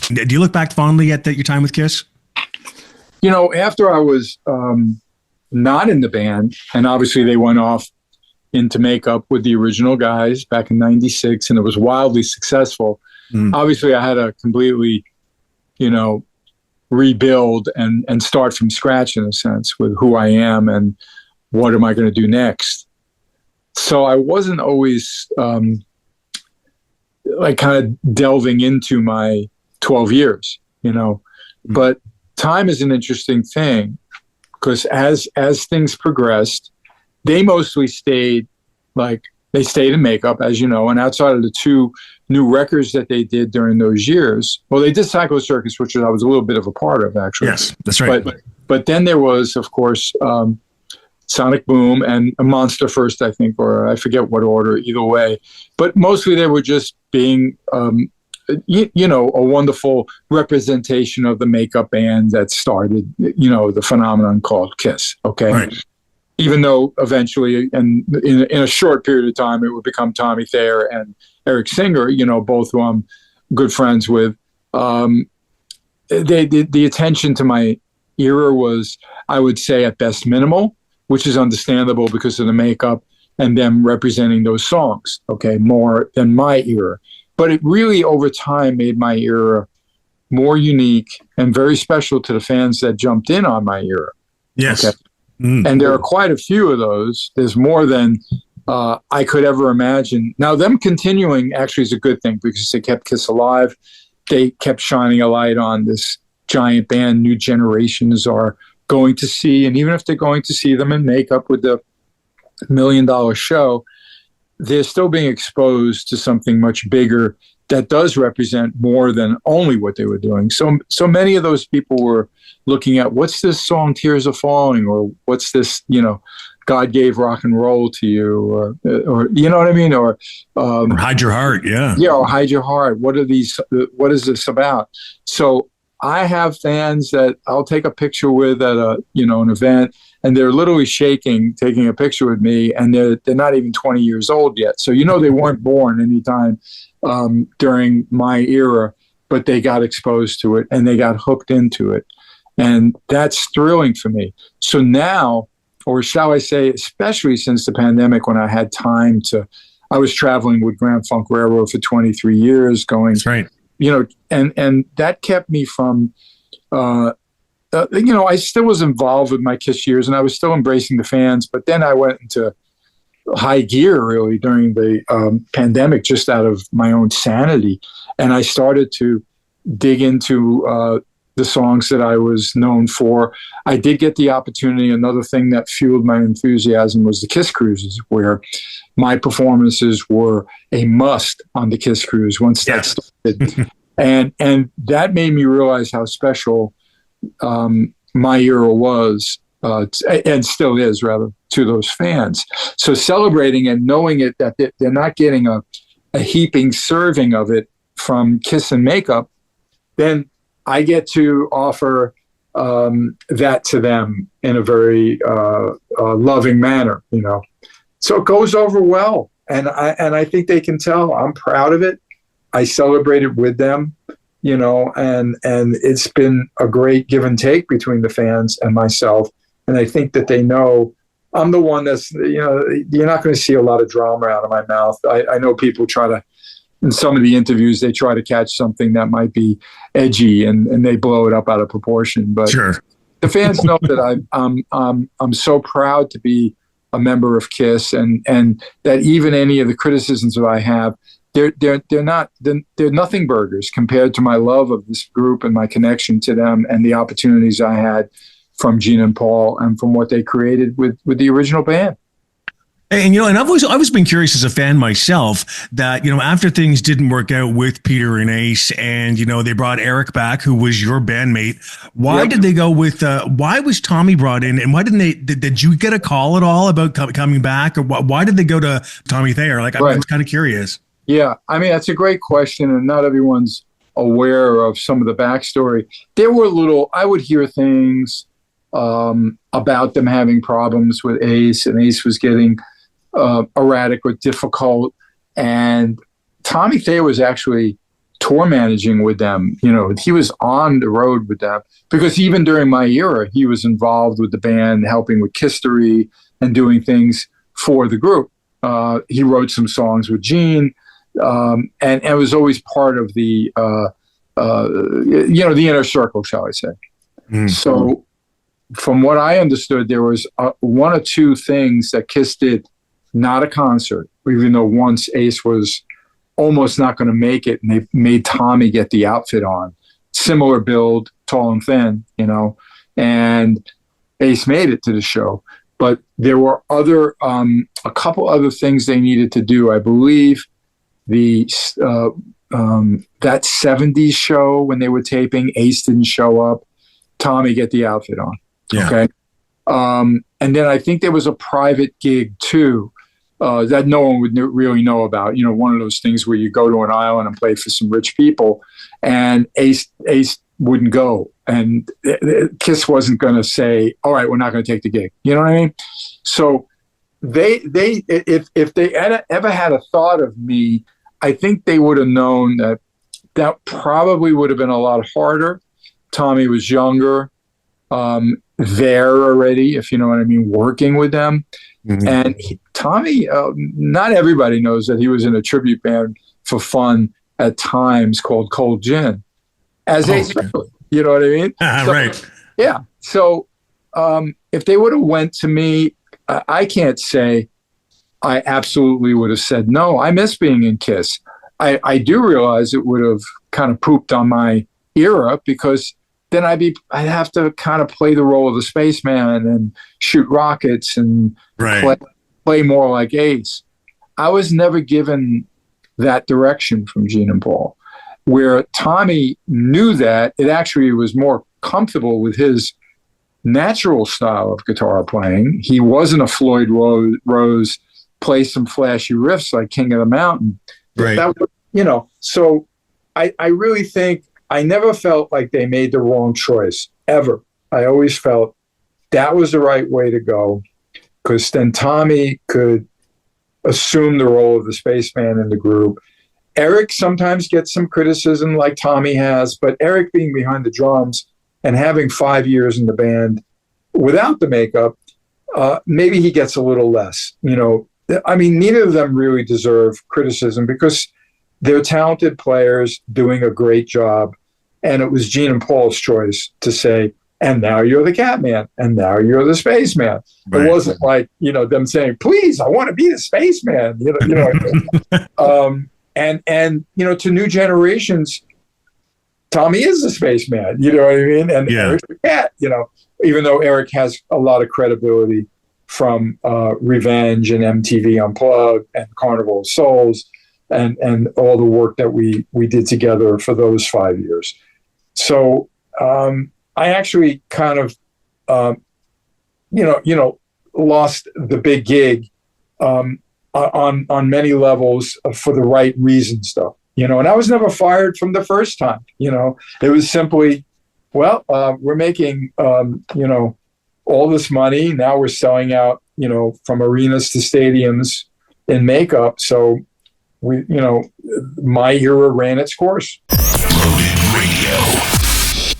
Do you look back fondly at your time with Kiss? After I was not in the band, and obviously they went off into makeup with the original guys back in '96, and it was wildly successful. Obviously, I had to completely, rebuild and start from scratch in a sense with who I am and what am I going to do next. So I wasn't always like kind of delving into my 12 years, but time is an interesting thing because as things progressed, they mostly stayed in makeup, as you know, and outside of the two new records that they did during those years, well, they did Psycho Circus, which I was a little bit of a part of, actually. Yes, that's right. But then there was, of course, Sonic Boom and Monster First, I think, or I forget what order, either way. But mostly they were just being, a wonderful representation of the makeup band that started, the phenomenon called Kiss. Okay. Right. Even though eventually, and in a short period of time, it would become Tommy Thayer and Eric Singer, both who I'm good friends with. The attention to my era was, I would say, at best minimal, which is understandable because of the makeup and them representing those songs, okay, more than my era. But it really, over time, made my era more unique and very special to the fans that jumped in on my era. Yes. Okay? And there are quite a few of those. There's more than I could ever imagine. Now, them continuing actually is a good thing because they kept Kiss alive. They kept shining a light on this giant band new generations are going to see. And even if they're going to see them in makeup with the $1 million show, they're still being exposed to something much bigger that does represent more than only what they were doing. So many of those people were looking at, what's this song Tears Are Falling, or what's this, God Gave Rock and Roll to you, or you know what I mean? Or Hide Your Heart. Yeah. Yeah. Or Hide Your Heart. What is this about? So I have fans that I'll take a picture with at an event, and they're literally shaking, taking a picture with me, and they're not even 20 years old yet. So, they weren't born anytime during my era, but they got exposed to it and they got hooked into it. And that's thrilling for me. So now, or shall I say, especially since the pandemic, when I had time I was traveling with Grand Funk Railroad for 23 years going, that's right. And that kept me from, I still was involved with my Kiss years and I was still embracing the fans, but then I went into high gear really during the pandemic, just out of my own sanity. And I started to dig into the songs that I was known for. I did get the opportunity. Another thing that fueled my enthusiasm was the Kiss Cruises, where my performances were a must on the Kiss Cruise once that started. And that made me realize how special my era was, and still is, rather, to those fans. So celebrating and knowing it, that they're not getting a heaping serving of it from Kiss and makeup, then I get to offer that to them in a very loving manner, So it goes over well, and I think they can tell I'm proud of it. I celebrated with them, and it's been a great give and take between the fans and myself. And I think that they know I'm the one that's, you're not going to see a lot of drama out of my mouth. I know people try to, in some of the interviews, they try to catch something that might be edgy and they blow it up out of proportion. But sure, the fans know that I'm so proud to be a member of Kiss, and that even any of the criticisms that I have, they're nothing burgers compared to my love of this group and my connection to them and the opportunities I had from Gene and Paul and from what they created with the original band. And, and I've always been curious as a fan myself that, after things didn't work out with Peter and Ace and, they brought Eric back, who was your bandmate. Why did they go with, why was Tommy brought in, and why did you get a call at all about coming back, or why did they go to Tommy Thayer? I'm kind of curious. Yeah. I mean, that's a great question, and not everyone's aware of some of the backstory. There were I would hear things about them having problems with Ace, and Ace was getting erratic or difficult. And Tommy Thayer was actually tour managing with them. He was on the road with them because even during my era, he was involved with the band, helping with History and doing things for the group. He wrote some songs with Gene, and was always part of the, the inner circle, shall I say. Mm-hmm. So from what I understood, there was one or two things that Kiss did, not a concert, even though once Ace was almost not going to make it, and they made Tommy get the outfit on. Similar build, tall and thin, and Ace made it to the show. But there were a couple other things they needed to do. I believe that 70s show when they were taping, Ace didn't show up. Tommy get the outfit on. Yeah. Okay. And then I think there was a private gig too, that no one would really know about. One of those things where you go to an island and play for some rich people, and Ace wouldn't go, and Kiss wasn't going to say, "All right, we're not going to take the gig." You know what I mean? So they if they ever had a thought of me, I think they would have known that probably would have been a lot harder. Tommy was younger, there already, if you know what I mean, working with them. Mm-hmm. And Tommy, not everybody knows that he was in a tribute band for fun at times called Cold Gin, as Ace Frehley. You know what I mean? Right. Yeah. So if they would have went to me, I can't say I absolutely would have said no. I miss being in Kiss. I do realize it would have kind of pooped on my era, because then I'd have to kind of play the role of the spaceman and shoot rockets and play more like Ace. I was never given that direction from Gene and Paul, where Tommy knew that it actually was more comfortable with his natural style of guitar playing. He wasn't a Floyd Rose, play some flashy riffs like King of the Mountain. Right. So I really think I never felt like they made the wrong choice, ever. I always felt that was the right way to go, because then Tommy could assume the role of the spaceman in the group. Eric sometimes gets some criticism like Tommy has, but Eric being behind the drums and having 5 years in the band without the makeup, maybe he gets a little less. Neither of them really deserve criticism, because they're talented players doing a great job. And it was Gene and Paul's choice to say, and now you're the Catman, and now you're the Spaceman. Right. It wasn't like, them saying, please, I want to be the Spaceman. And to new generations, Tommy is the Spaceman, you know what I mean? And Eric's the Cat, even though Eric has a lot of credibility from Revenge and MTV Unplugged and Carnival of Souls, and all the work that we did together for those 5 years. So I actually kind of, lost the big gig on many levels for the right reasons, though. And I was never fired from the first time. It was simply, we're making, all this money. Now we're selling out, from arenas to stadiums in makeup. So my era ran its course. Loaded Radio.